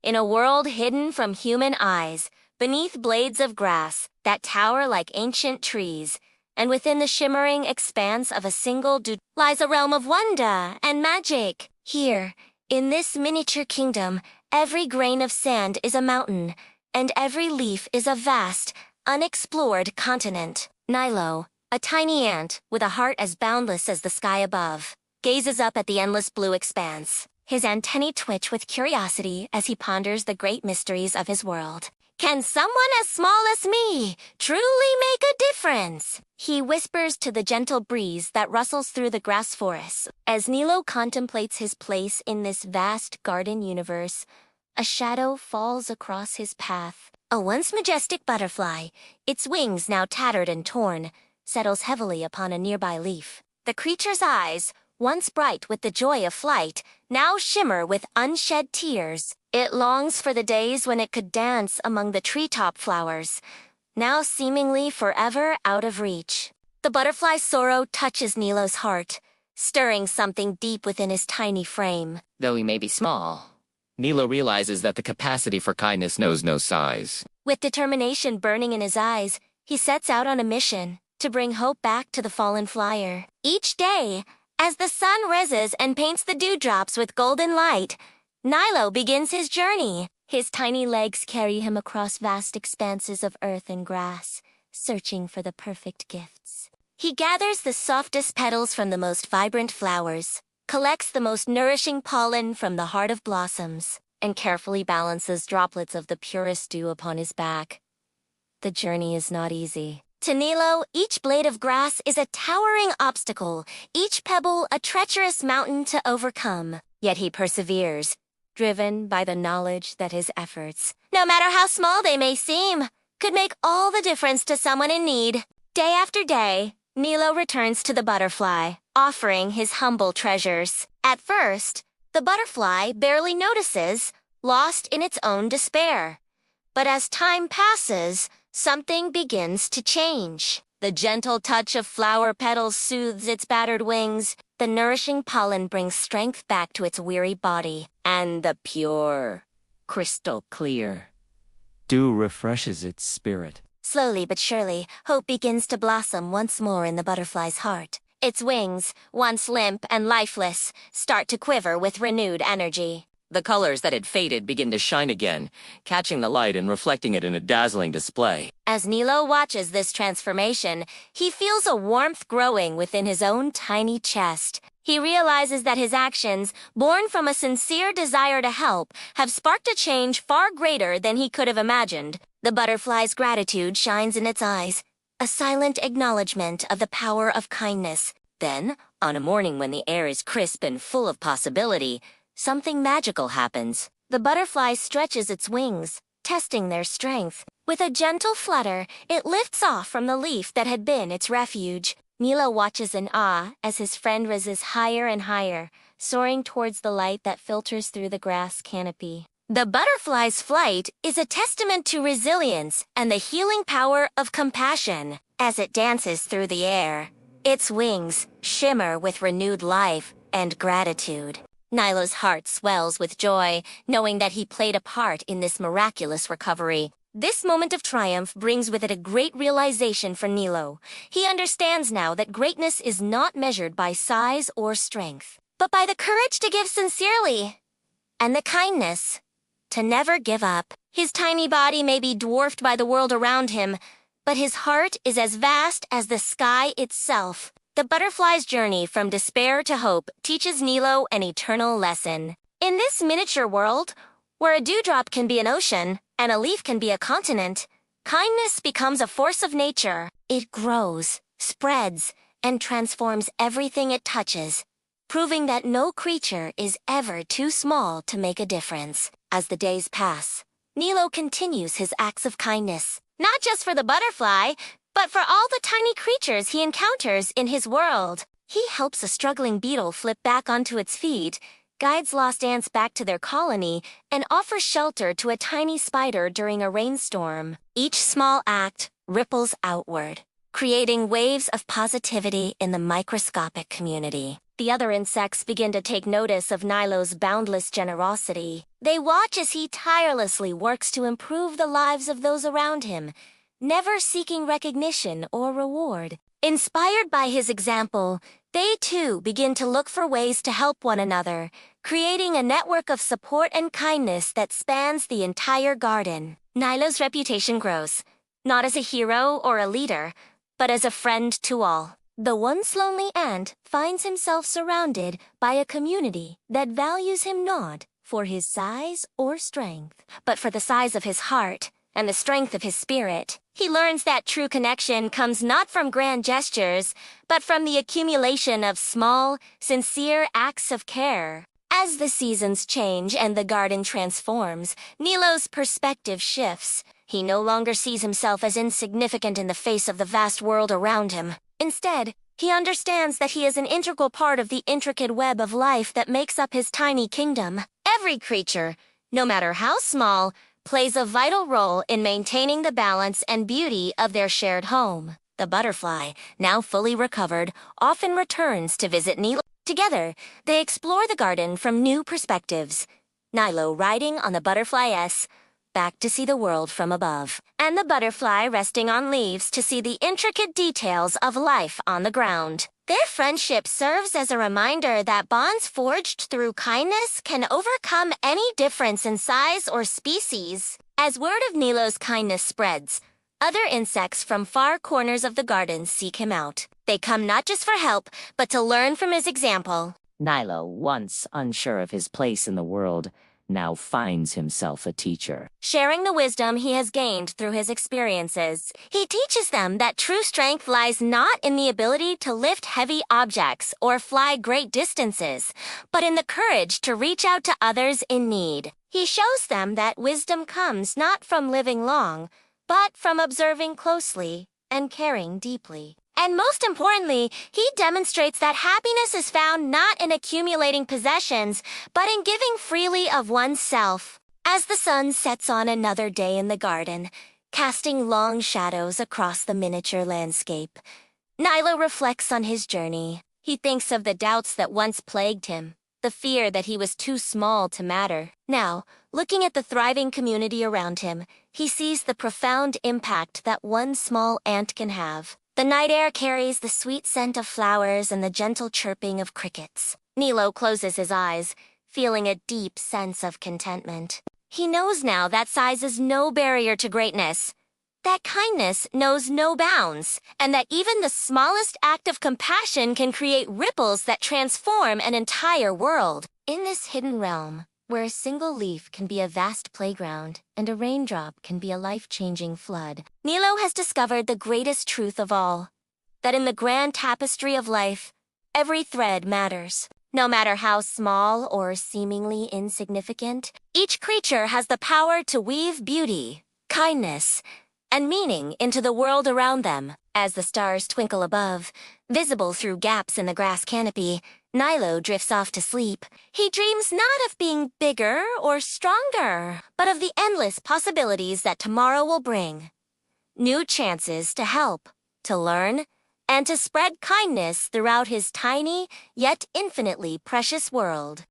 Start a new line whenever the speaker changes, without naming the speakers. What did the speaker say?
In a world hidden from human eyes, beneath blades of grass that tower like ancient trees, and within the shimmering expanse of a single dude lies a realm of wonder and magic. Here, in this miniature kingdom, every grain of sand is a mountain, and every leaf is a vast, unexplored continent. Nilo, a tiny ant with a heart as boundless as the sky above, gazes up at the endless blue expanse. His antennae twitch with curiosity as he ponders the great mysteries of his world. Can someone as small as me truly make a difference? He whispers to the gentle breeze that rustles through the grass forests. As Nilo contemplates his place in this vast garden universe, a shadow falls across his path. A once majestic butterfly, its wings now tattered and torn, settles heavily upon a nearby leaf. The creature's eyes, once bright with the joy of flight, now shimmer with unshed tears. It longs for the days when it could dance among the treetop flowers, now seemingly forever out of reach. The butterfly's sorrow touches Nilo's heart, stirring something deep within his tiny frame.
Though he may be small, Nilo realizes that the capacity for kindness knows no size.
With determination burning in his eyes, he sets out on a mission to bring hope back to the fallen flyer. Each day, as the sun rises and paints the dewdrops with golden light, Nilo begins his journey. His tiny legs carry him across vast expanses of earth and grass, searching for the perfect gifts. He gathers the softest petals from the most vibrant flowers, collects the most nourishing pollen from the heart of blossoms, and carefully balances droplets of the purest dew upon his back. The journey is not easy. To Nilo, each blade of grass is a towering obstacle, each pebble a treacherous mountain to overcome. Yet he perseveres, driven by the knowledge that his efforts, no matter how small they may seem, could make all the difference to someone in need. Day after day, Nilo returns to the butterfly, offering his humble treasures. At first, the butterfly barely notices, lost in its own despair. But as time passes, something begins to change. The gentle touch of flower petals soothes its battered wings, the nourishing pollen brings strength back to its weary body, and the pure, crystal clear
Dew refreshes its spirit.
Slowly but surely, hope begins to blossom once more in the butterfly's heart. Its wings, once limp and lifeless, start to quiver with renewed energy.
The colors that had faded begin to shine again, catching the light and reflecting it in a dazzling display.
As Nilo watches this transformation, he feels a warmth growing within his own tiny chest. He realizes that his actions, born from a sincere desire to help, have sparked a change far greater than he could have imagined. The butterfly's gratitude shines in its eyes, a silent acknowledgement of the power of kindness. Then, on a morning when the air is crisp and full of possibility, something magical happens. The butterfly stretches its wings, testing their strength. With a gentle flutter, it lifts off from the leaf that had been its refuge. Nilo watches in awe as his friend rises higher and higher, soaring towards the light that filters through the grass canopy. The butterfly's flight is a testament to resilience and the healing power of compassion. As it dances through the air, its wings shimmer with renewed life and gratitude. Nilo's heart swells with joy, knowing that he played a part in this miraculous recovery. This moment of triumph brings with it a great realization for Nilo. He understands now that greatness is not measured by size or strength, but by the courage to give sincerely, and the kindness to never give up. His tiny body may be dwarfed by the world around him, but his heart is as vast as the sky itself. The butterfly's journey from despair to hope teaches Nilo an eternal lesson. In this miniature world, where a dewdrop can be an ocean and a leaf can be a continent, kindness becomes a force of nature. It grows, spreads, and transforms everything it touches, proving that no creature is ever too small to make a difference. As the days pass, Nilo continues his acts of kindness, not just for the butterfly, but for all the tiny creatures he encounters in his world. He helps a struggling beetle flip back onto its feet, guides lost ants back to their colony, and offers shelter to a tiny spider during a rainstorm. Each small act ripples outward, creating waves of positivity in the microscopic community. The other insects begin to take notice of Nilo's boundless generosity. They watch as he tirelessly works to improve the lives of those around him, never seeking recognition or reward. Inspired by his example, they too begin to look for ways to help one another, creating a network of support and kindness that spans the entire garden. Nilo's reputation grows, not as a hero or a leader, but as a friend to all. The once lonely ant finds himself surrounded by a community that values him not for his size or strength, but for the size of his heart and the strength of his spirit. He learns that true connection comes not from grand gestures, but from the accumulation of small, sincere acts of care. As the seasons change and the garden transforms, Nilo's perspective shifts. He no longer sees himself as insignificant in the face of the vast world around him. Instead, he understands that he is an integral part of the intricate web of life that makes up his tiny kingdom. Every creature, no matter how small, plays a vital role in maintaining the balance and beauty of their shared home. The butterfly, now fully recovered, often returns to visit Nilo. Together, they explore the garden from new perspectives. Nilo riding on the butterfly back to see the world from above, and the butterfly resting on leaves to see the intricate details of life on the ground. Their friendship serves as a reminder that bonds forged through kindness can overcome any difference in size or species. As word of Nilo's kindness spreads, other insects from far corners of the garden seek him out. They come not just for help, but to learn from his example.
Nilo, once unsure of his place in the world, now finds himself a teacher.
Sharing the wisdom he has gained through his experiences, he teaches them that true strength lies not in the ability to lift heavy objects or fly great distances, but in the courage to reach out to others in need. He shows them that wisdom comes not from living long, but from observing closely and caring deeply. And most importantly, he demonstrates that happiness is found not in accumulating possessions, but in giving freely of oneself. As the sun sets on another day in the garden, casting long shadows across the miniature landscape, Nilo reflects on his journey. He thinks of the doubts that once plagued him, the fear that he was too small to matter. Now, looking at the thriving community around him, he sees the profound impact that one small ant can have. The night air carries the sweet scent of flowers and the gentle chirping of crickets. Nilo closes his eyes, feeling a deep sense of contentment. He knows now that size is no barrier to greatness, that kindness knows no bounds, and that even the smallest act of compassion can create ripples that transform an entire world. In this hidden realm, where a single leaf can be a vast playground and a raindrop can be a life-changing flood, Nilo has discovered the greatest truth of all, that in the grand tapestry of life, every thread matters. No matter how small or seemingly insignificant, each creature has the power to weave beauty, kindness, and meaning into the world around them. As the stars twinkle above, visible through gaps in the grass canopy, Nilo drifts off to sleep. He dreams not of being bigger or stronger, but of the endless possibilities that tomorrow will bring. New chances to help, to learn, and to spread kindness throughout his tiny, yet infinitely precious world.